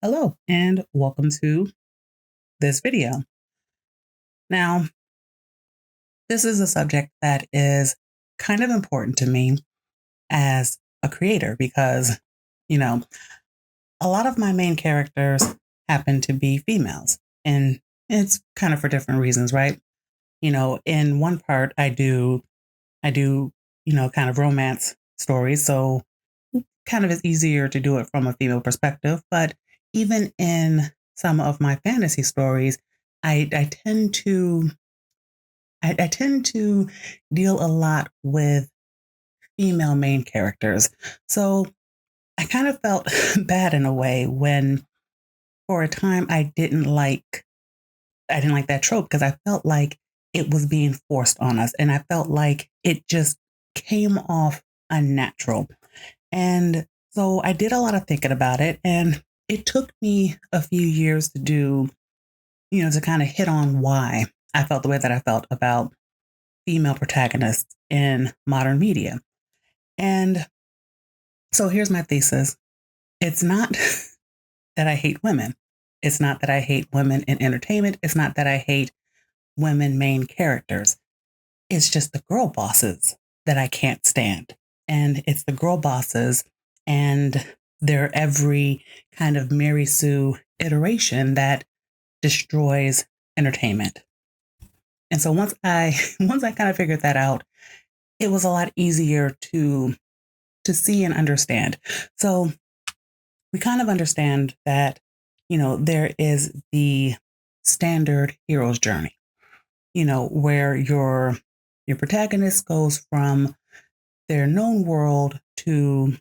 Hello and welcome to this video. Now, this is a subject that is kind of important to me as a creator because, you know, a lot of my main characters happen to be females, and it's kind of for different reasons, right? In one part I do kind of romance stories, so kind of is easier to do it from a female perspective, but even in some of my fantasy stories, I tend to I tend to deal a lot with female main characters. So I kind of felt bad in a way when for a time I didn't like that trope because I felt like it was being forced on us and I felt like it just came off unnatural. And so I did a lot of thinking about it, and it took me a few years to kind of hit on why I felt the way that I felt about female protagonists in modern media. And so here's my thesis. It's not that I hate women. It's not that I hate women in entertainment. It's not that I hate women main characters. It's just the girl bosses that I can't stand. And it's the girl bosses and their every kind of Mary Sue iteration that destroys entertainment. And so once I once I kind of figured that out, it was a lot easier to see and understand. So we kind of understand that, there is the standard hero's journey, where your protagonist goes from their known world to,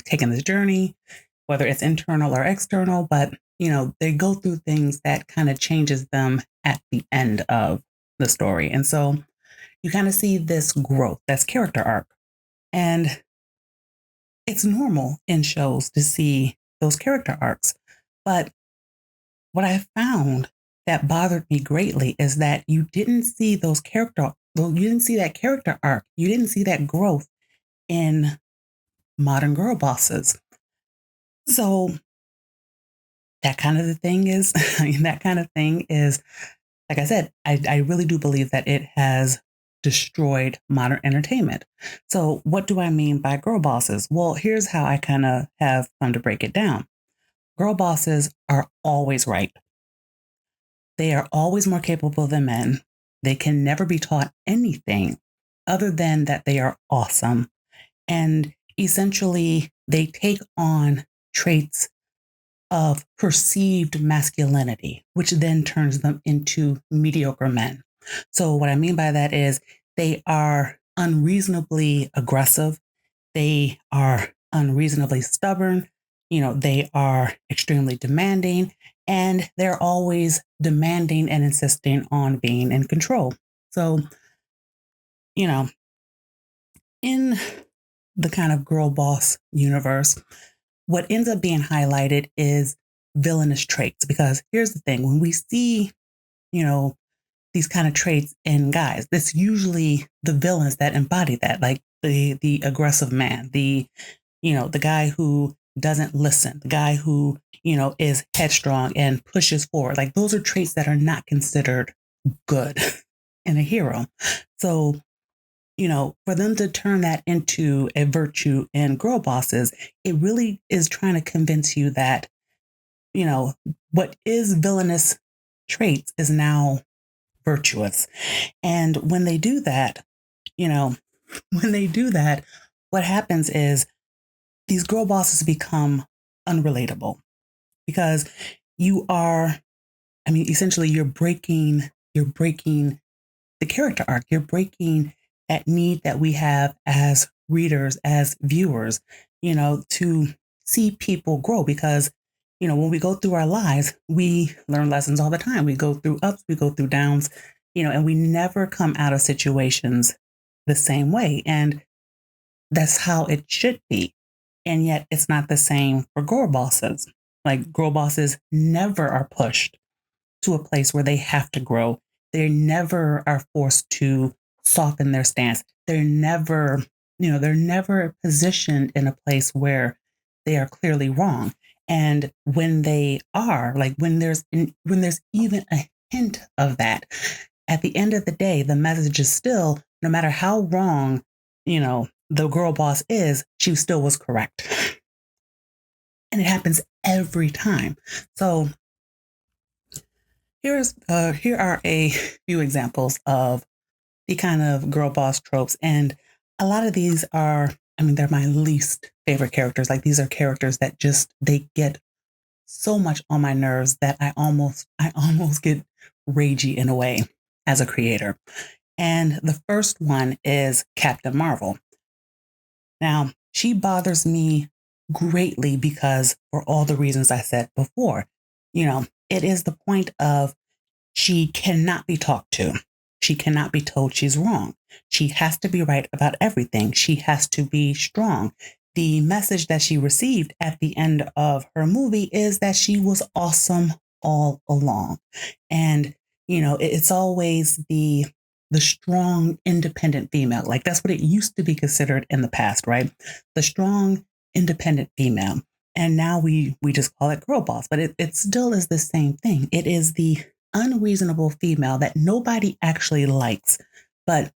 taking this journey, whether it's internal or external, but they go through things that kind of changes them at the end of the story. And so you kind of see this growth, that's character arc. And it's normal in shows to see those character arcs. But what I found that bothered me greatly is that you didn't see that character arc. You didn't see that growth in modern girl bosses. So that kind of the thing is, that kind of thing is, like I said, I really do believe that it has destroyed modern entertainment. So what do I mean by girl bosses? Well, here's how I kind of have come to break it down. Girl bosses are always right. They are always more capable than men. They can never be taught anything other than that they are awesome. And essentially, they take on traits of perceived masculinity, which then turns them into mediocre men. So, what I mean by that is they are unreasonably aggressive, they are unreasonably stubborn, they are extremely demanding, and they're always demanding and insisting on being in control. So, you know, in the kind of girl boss universe, what ends up being highlighted is villainous traits. Because here's the thing, when we see, you know, these kind of traits in guys, it's usually the villains that embody that, like the aggressive man, the guy who doesn't listen, the guy who, is headstrong and pushes forward. Like those are traits that are not considered good in a hero. So, for them to turn that into a virtue in girl bosses, it really is trying to convince you that, you know, what is villainous traits is now virtuous. And when they do that, you know, when they do that, what happens is these girl bosses become unrelatable because you are, essentially you're breaking the character arc. You're breaking that need that we have as readers, as viewers, to see people grow because, when we go through our lives, we learn lessons all the time. We go through ups, we go through downs, and we never come out of situations the same way. And that's how it should be. And yet it's not the same for girl bosses. Like girl bosses never are pushed to a place where they have to grow. They never are forced to soften their stance. They're never positioned in a place where they are clearly wrong. And when they are, like when there's even a hint of that, at the end of the day, the message is still, no matter how wrong, the girl boss is, she still was correct. And it happens every time. So here are a few examples of the kind of girl boss tropes. And a lot of these are, I mean, they're my least favorite characters. Like these are characters that just they get so much on my nerves that I almost get ragey in a way as a creator. And the first one is Captain Marvel. Now, she bothers me greatly because for all the reasons I said before. It is the point of she cannot be talked to. She cannot be told she's wrong. She has to be right about everything. She has to be strong. The message that she received at the end of her movie is that she was awesome all along. And, it's always the strong, independent female. Like that's what it used to be considered in the past, right? The strong, independent female. And now we just call it girl boss, but it still is the same thing. It is the unreasonable female that nobody actually likes, but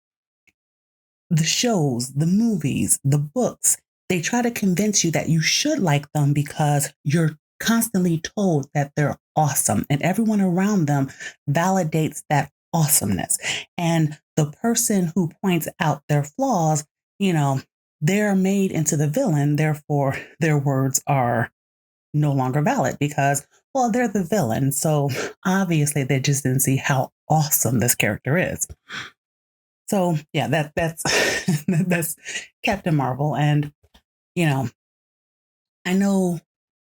the shows, the movies, the books, they try to convince you that you should like them because you're constantly told that they're awesome and everyone around them validates that awesomeness. And the person who points out their flaws, they're made into the villain. Therefore, their words are no longer valid because, well, they're the villain. So obviously they just didn't see how awesome this character is. So yeah, that's that's Captain Marvel. And, you know, I know,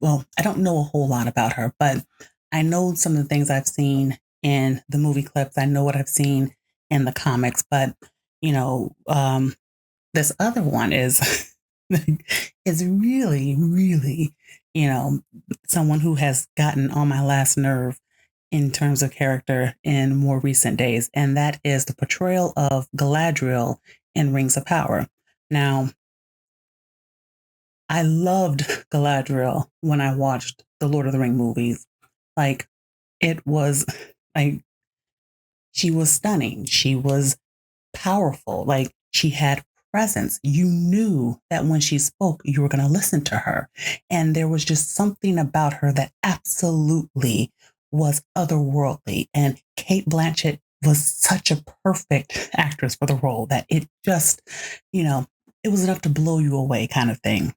well, I don't know a whole lot about her, but I know some of the things I've seen in the movie clips. I know what I've seen in the comics, but, you know, um, this other one is is really, really, someone who has gotten on my last nerve in terms of character in more recent days, and that is the portrayal of Galadriel in Rings of Power. Now, I loved Galadriel when I watched the Lord of the Ring movies. Like, it was like she was stunning. She was powerful. Like she had presence. You knew that when she spoke, you were going to listen to her. And there was just something about her that absolutely was otherworldly. And Kate Blanchett was such a perfect actress for the role that it just, it was enough to blow you away kind of thing.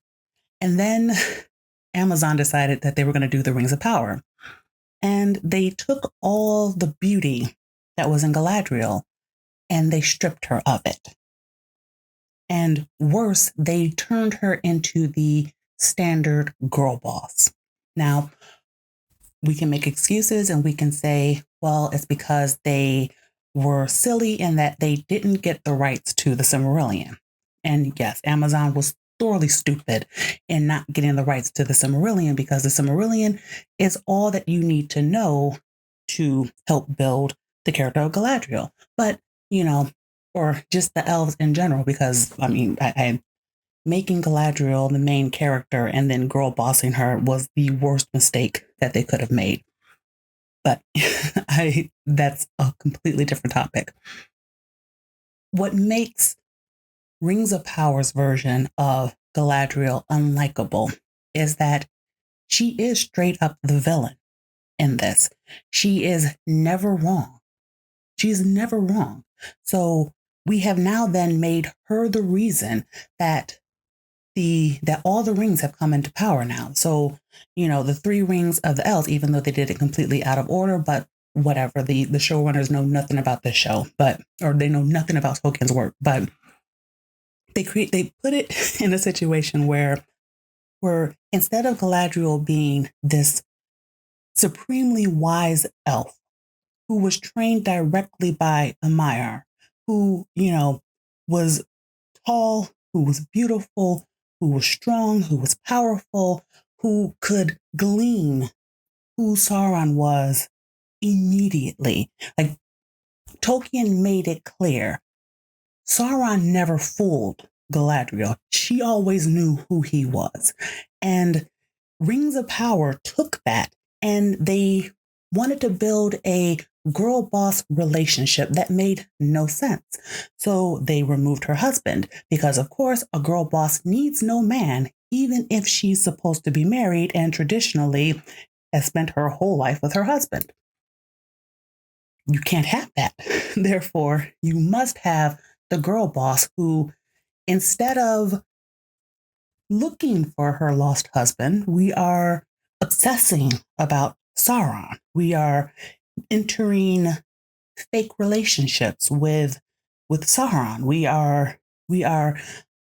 And then Amazon decided that they were going to do the Rings of Power. And they took all the beauty that was in Galadriel and they stripped her of it. And worse, they turned her into the standard girl boss. Now, we can make excuses and we can say, well, it's because they were silly in that they didn't get the rights to the Silmarillion. And yes, Amazon was thoroughly stupid in not getting the rights to the Silmarillion because the Silmarillion is all that you need to know to help build the character of Galadriel. But, or just the elves in general, because I making Galadriel the main character and then girl bossing her was the worst mistake that they could have made. But that's a completely different topic. What makes Rings of Power's version of Galadriel unlikable is that she is straight up the villain in this. She is never wrong. She's never wrong. So we have now then made her the reason that that all the rings have come into power now. So, the three rings of the elves, even though they did it completely out of order, but whatever, the showrunners know nothing about this show, or they know nothing about Tolkien's work, but they put it in a situation where instead of Galadriel being this supremely wise elf who was trained directly by a Maiar, who, was tall, who was beautiful, who was strong, who was powerful, who could glean who Sauron was immediately. Like Tolkien made it clear. Sauron never fooled Galadriel. She always knew who he was. And Rings of Power took that and they wanted to build a girl boss relationship that made no sense. So they removed her husband because, of course, a girl boss needs no man, even if she's supposed to be married and traditionally has spent her whole life with her husband. You can't have that. Therefore, you must have the girl boss who, instead of looking for her lost husband, we are obsessing about Sauron. We are entering fake relationships with Sauron. We are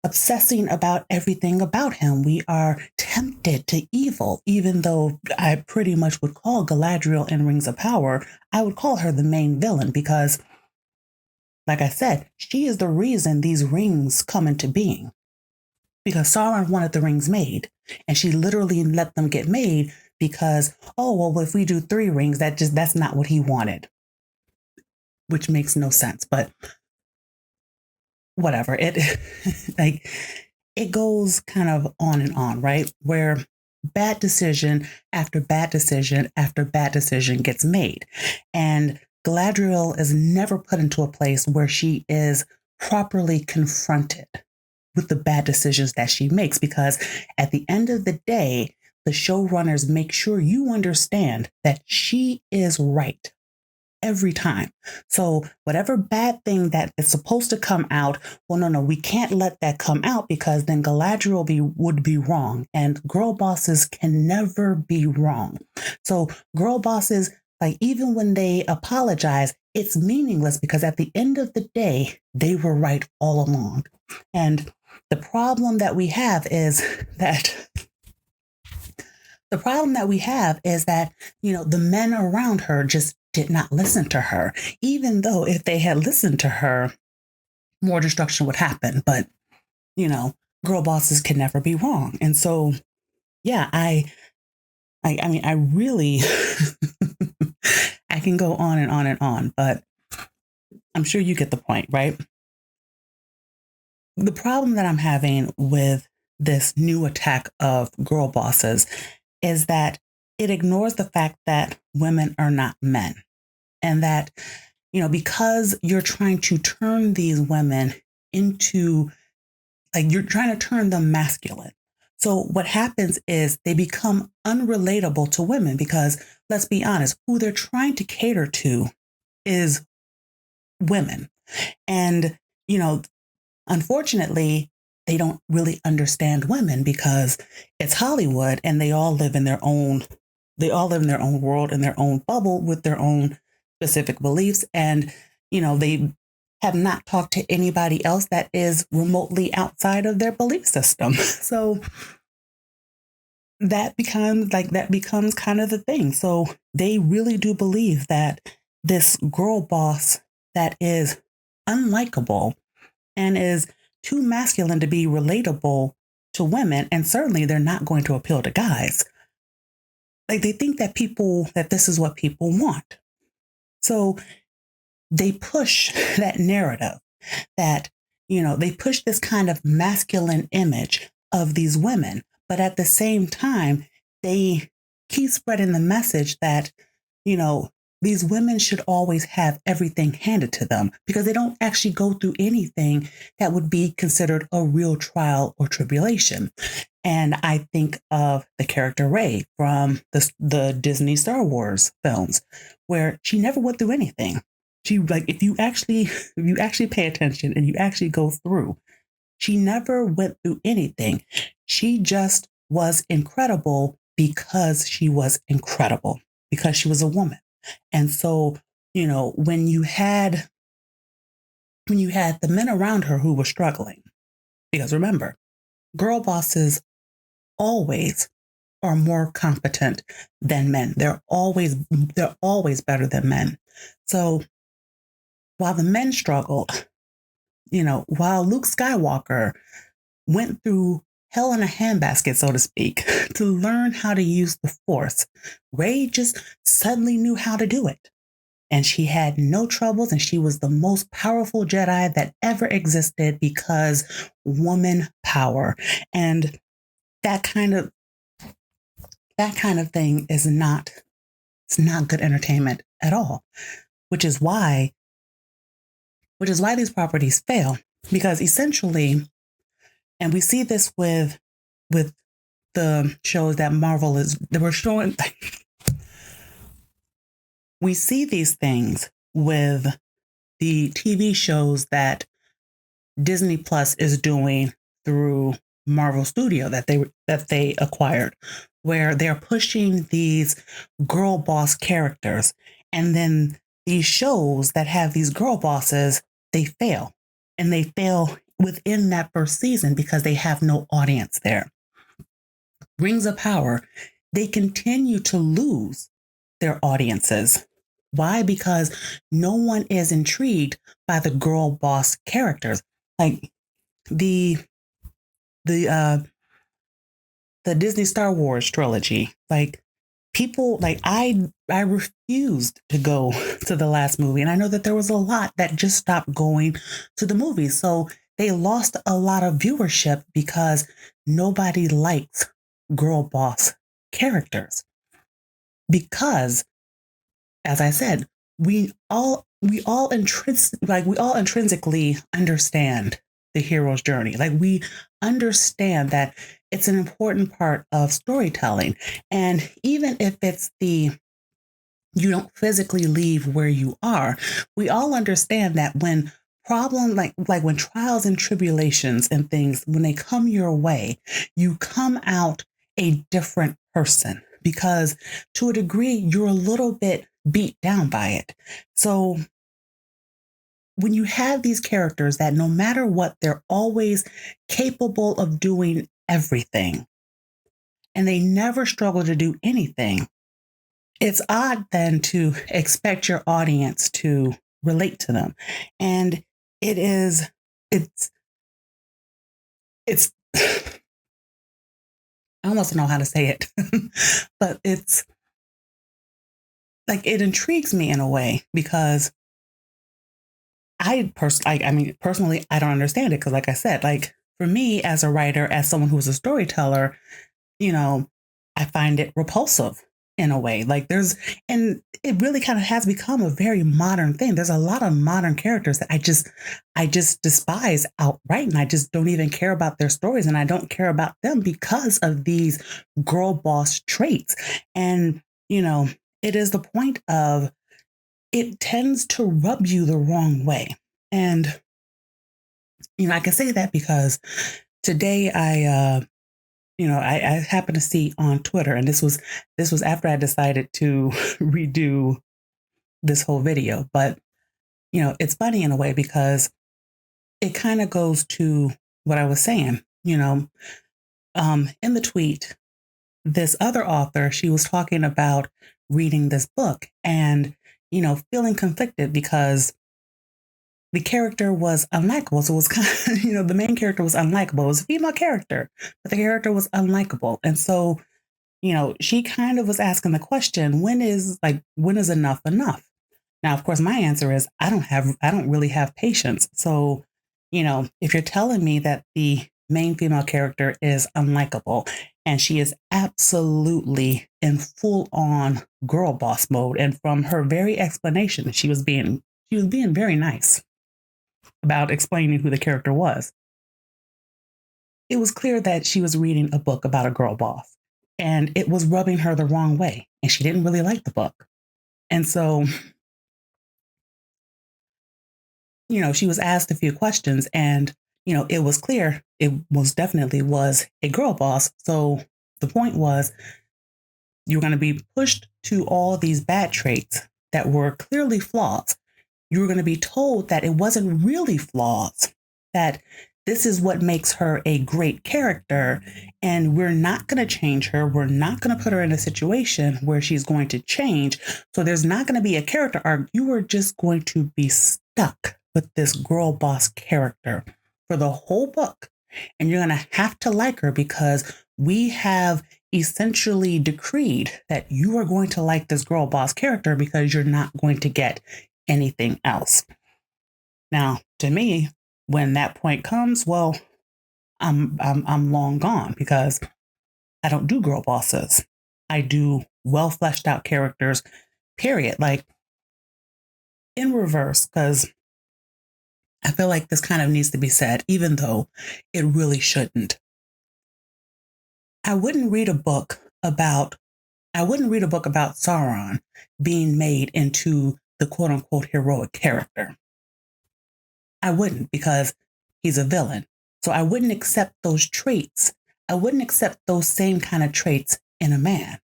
obsessing about everything about him. We are tempted to evil, even though I pretty much would call Galadriel in Rings of Power, I would call her the main villain because, like I said, she is the reason these rings come into being. Because Sauron wanted the rings made, and she literally let them get made because, oh well, if we do 3 rings, that's not what he wanted, which makes no sense. But whatever, it like it goes kind of on and on, right? Where bad decision after bad decision after bad decision gets made, and Galadriel is never put into a place where she is properly confronted with the bad decisions that she makes, because at the end of the day, the showrunners make sure you understand that she is right every time. So whatever bad thing that is supposed to come out, well, no, we can't let that come out because then Galadriel would be wrong, and girl bosses can never be wrong. So girl bosses, like, even when they apologize, it's meaningless because at the end of the day, they were right all along. And the problem that we have is that the men around her just did not listen to her, even though if they had listened to her, more destruction would happen. But, girl bosses can never be wrong. And so, yeah, I mean, I really, I can go on and on and on, but I'm sure you get the point, right? The problem that I'm having with this new attack of girl bosses is that it ignores the fact that women are not men. And that, because you're trying to turn these women into, like, you're trying to turn them masculine. So what happens is they become unrelatable to women because, let's be honest, who they're trying to cater to is women. And, unfortunately, they don't really understand women because it's Hollywood and they all live in their own world, in their own bubble with their own specific beliefs. And, they have not talked to anybody else that is remotely outside of their belief system. So that becomes kind of the thing. So they really do believe that this girl boss that is unlikable and is too masculine to be relatable to women, and certainly they're not going to appeal to guys. Like, they think that this is what people want. So they push that narrative that, they push this kind of masculine image of these women, but at the same time, they keep spreading the message that, these women should always have everything handed to them because they don't actually go through anything that would be considered a real trial or tribulation. And I think of the character Rey from the Disney Star Wars films, where she never went through anything. She, like, if you actually pay attention and you actually go through, she never went through anything. She just was incredible because she was incredible, because she was a woman. And so, when you had the men around her who were struggling, because remember, girl bosses always are more competent than men. They're always better than men. So while the men struggled, while Luke Skywalker went through hell in a handbasket, so to speak, to learn how to use the Force, Rey just suddenly knew how to do it. And she had no troubles, and she was the most powerful Jedi that ever existed because woman power. And that kind of that kind of thing is not, it's not good entertainment at all, which is why these properties fail, because essentially, and we see this with the shows that Marvel is, they were showing, we see these things with the TV shows that Disney Plus is doing through Marvel Studio that they acquired, where they're pushing these girl boss characters, and then these shows that have these girl bosses, they fail, and they fail within that first season because they have no audience there. Rings of Power, they continue to lose their audiences. Why? Because no one is intrigued by the girl boss characters. Like the the uh the Disney Star Wars trilogy. Like people, like I refused to go to the last movie, and I know that there was a lot that just stopped going to the movies. So they lost a lot of viewership because nobody likes girl boss characters. Because, as I said, we all intrinsically understand the hero's journey. Like we understand that it's an important part of storytelling. And even if it's you don't physically leave where you are, we all understand that when like when trials and tribulations and things, when they come your way, you come out a different person, because to a degree you're a little bit beat down by it. So when you have these characters that no matter what, they're always capable of doing everything and they never struggle to do anything, it's odd then to expect your audience to relate to them. And it's, I almost don't know how to say it, but it's like, it intrigues me in a way because personally, I don't understand it. Cause like I said, like for me as a writer, as someone who's a storyteller, you know, I find it repulsive in a way. And it really kind of has become a very modern thing. There's a lot of modern characters that I just despise outright. And I just don't even care about their stories. And I don't care about them because of these girl boss traits. And, it is the point of, it tends to rub you the wrong way. And, I can say that because today I happened to see on Twitter, and this was after I decided to redo this whole video. But, it's funny in a way because it kind of goes to what I was saying, in the tweet, this other author, she was talking about reading this book and, feeling conflicted because the character was unlikable. So it was kind of, the main character was unlikable. It was a female character, but the character was unlikable. And so, she kind of was asking the question, when is enough enough? Now, of course, my answer is I don't really have patience. So, if you're telling me that the main female character is unlikable and she is absolutely in full on girl boss mode, and from her very explanation, she was being very nice about explaining who the character was. It was clear that she was reading a book about a girl boss, and it was rubbing her the wrong way, and she didn't really like the book. And so, she was asked a few questions, and, it was clear it most definitely was a girl boss. So the point was, you're going to be pushed to all these bad traits that were clearly flaws. You were going to be told that it wasn't really flaws, that this is what makes her a great character, and we're not going to change her. We're not going to put her in a situation where she's going to change. So there's not going to be a character arc. You are just going to be stuck with this girl boss character for the whole book. And you're going to have to like her because we have essentially decreed that you are going to like this girl boss character because you're not going to get anything else. Now, to me, when that point comes, well, I'm long gone because I don't do girl bosses. I do well fleshed out characters, period. Like in reverse, because I feel like this kind of needs to be said, even though it really shouldn't. I wouldn't read a book about I wouldn't read a book about Sauron being made into the quote unquote heroic character. I wouldn't, because he's a villain. So I wouldn't accept those traits. I wouldn't accept those same kind of traits in a man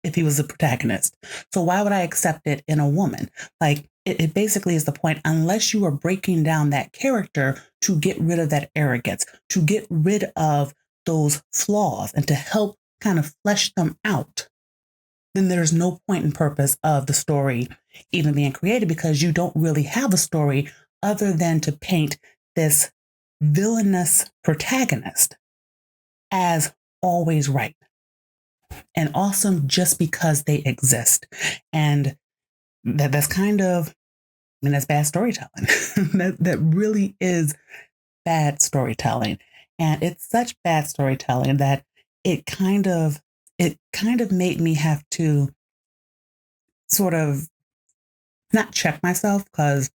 if he was the protagonist. So why would I accept it in a woman? Like it basically is the point, unless you are breaking down that character to get rid of that arrogance, to get rid of those flaws and to help kind of flesh them out, then there's no point and purpose of the story even being created, because you don't really have a story other than to paint this villainous protagonist as always right and awesome just because they exist. And that's kind of, I mean, that's bad storytelling. that really is bad storytelling. And it's such bad storytelling that it kind of made me have to sort of not check myself, because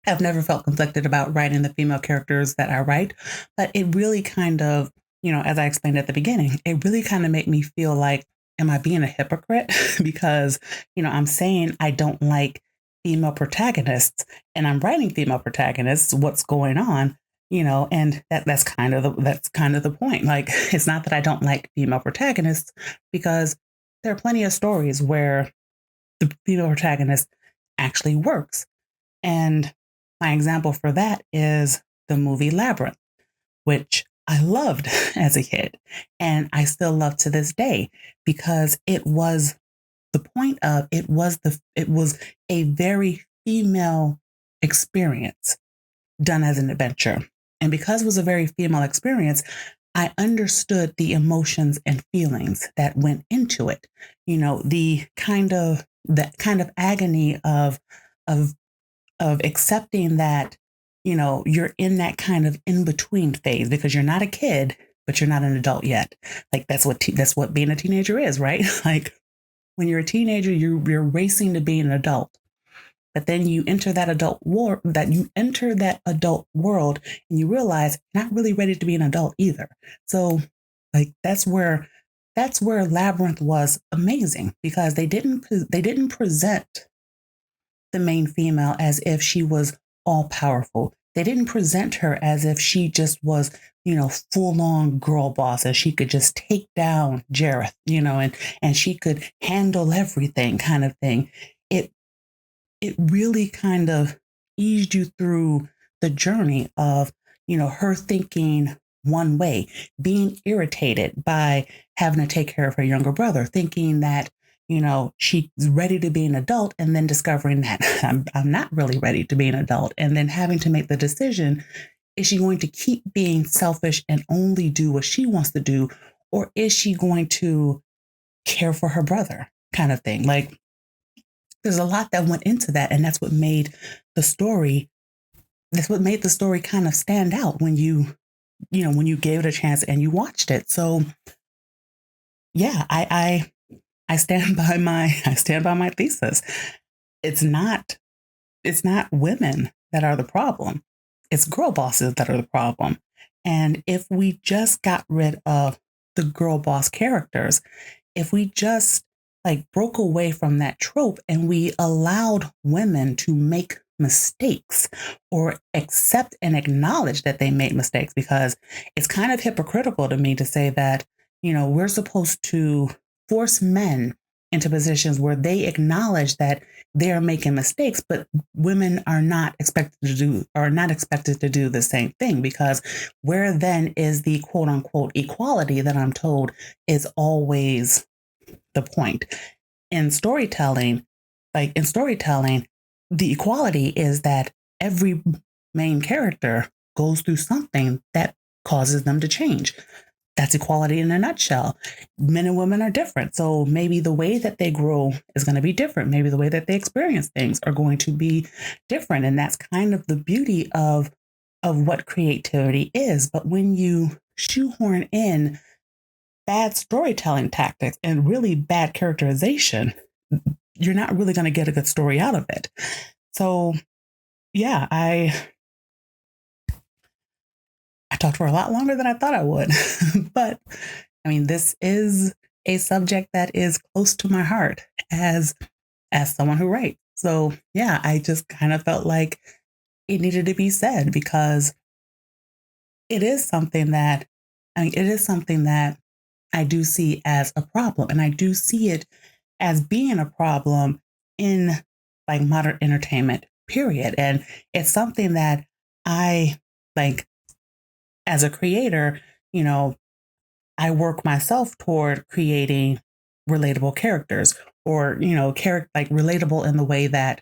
I've never felt conflicted about writing the female characters that I write, but it really kind of, as I explained at the beginning, it really kind of made me feel like, am I being a hypocrite? Because, I'm saying I don't like female protagonists and I'm writing female protagonists. What's going on? And that's kind of the point. Like, it's not that I don't like female protagonists, because there are plenty of stories where the female protagonist actually works. And my example for that is the movie Labyrinth, which I loved as a kid and I still love to this day, because it was the point of it was a very female experience done as an adventure. And because it was a very female experience, I understood the emotions and feelings that went into it. The kind of agony of accepting that, you're in that kind of in between phase, because you're not a kid, but you're not an adult yet. Like that's what being a teenager is, right? Like when you're a teenager, you're racing to be an adult. But then you enter that adult world and you realize you're not really ready to be an adult either. So like that's where Labyrinth was amazing, because they didn't present the main female as if she was all powerful. They didn't present her as if she just was, full on girl boss, as she could just take down Jareth, and she could handle everything kind of thing. It it really kind of eased you through the journey of, her thinking one way, being irritated by having to take care of her younger brother, thinking that, she's ready to be an adult, and then discovering that I'm not really ready to be an adult, and then having to make the decision, is she going to keep being selfish and only do what she wants to do, or is she going to care for her brother kind of thing? Like, there's a lot that went into that, and the story that's what made the story kind of stand out when when you gave it a chance and you watched it. So yeah, I stand by my thesis. It's not women that are the problem. It's girl bosses that are the problem. And if we just got rid of the girl boss characters, if we just like broke away from that trope and we allowed women to make mistakes or accept and acknowledge that they made mistakes, because it's kind of hypocritical to me to say that, we're supposed to force men into positions where they acknowledge that they are making mistakes, but women are not expected to do the same thing, because where then is the quote unquote equality that I'm told is always the point. In storytelling, the equality is that every main character goes through something that causes them to change. That's equality in a nutshell. Men and women are different. So maybe the way that they grow is going to be different. Maybe the way that they experience things are going to be different. And that's kind of the beauty of what creativity is. But when you shoehorn in bad storytelling tactics and really bad characterization, you're not really going to get a good story out of it. So, yeah, I talked for a lot longer than I thought I would. But I mean, this is a subject that is close to my heart as someone who writes. So, yeah, I just kind of felt like it needed to be said because it is something that it is something that I do see as a problem, and I do see it as being a problem in like modern entertainment, period. And it's something that I like as a creator, you know, I work myself toward creating relatable characters or, like relatable in the way that,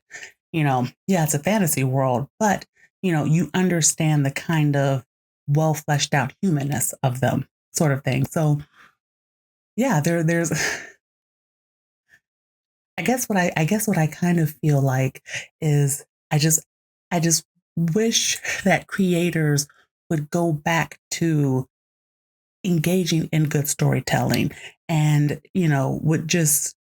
yeah, it's a fantasy world, but, you understand the kind of well fleshed out humanness of them sort of thing. So, yeah, there's I guess what I kind of feel like is I just wish that creators would go back to engaging in good storytelling and, would just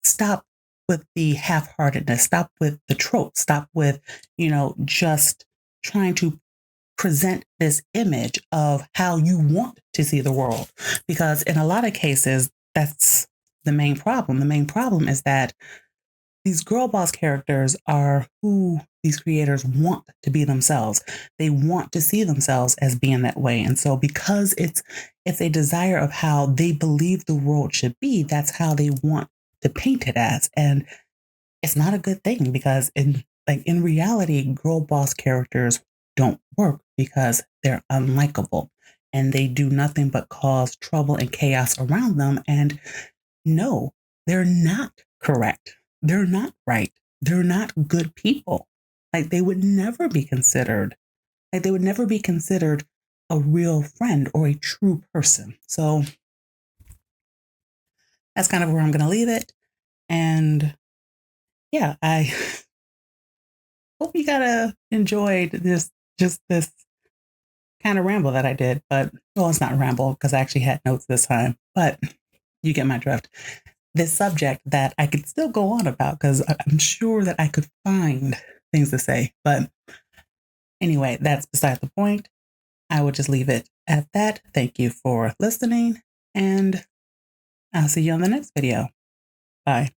stop with the half-heartedness, stop with the trope, stop with, just trying to present this image of how you want to see the world. Because in a lot of cases, that's the main problem. The main problem is that these girl boss characters are who these creators want to be themselves. They want to see themselves as being that way. And so because it's a desire of how they believe the world should be, that's how they want to paint it as. And it's not a good thing because in reality, girl boss characters don't work because they're unlikable and they do nothing but cause trouble and chaos around them. And no, they're not correct. They're not right. They're not good people. Like they would never be considered, like they would never be considered a real friend or a true person. So that's kind of where I'm going to leave it. And yeah, I hope you got to enjoyed this kind of ramble that I did. But well, it's not ramble because I actually had notes this time, but you get my drift. This subject that I could still go on about because I'm sure that I could find things to say. But anyway, that's beside the point. I would just leave it at that. Thank you for listening, and I'll see you on the next video. Bye.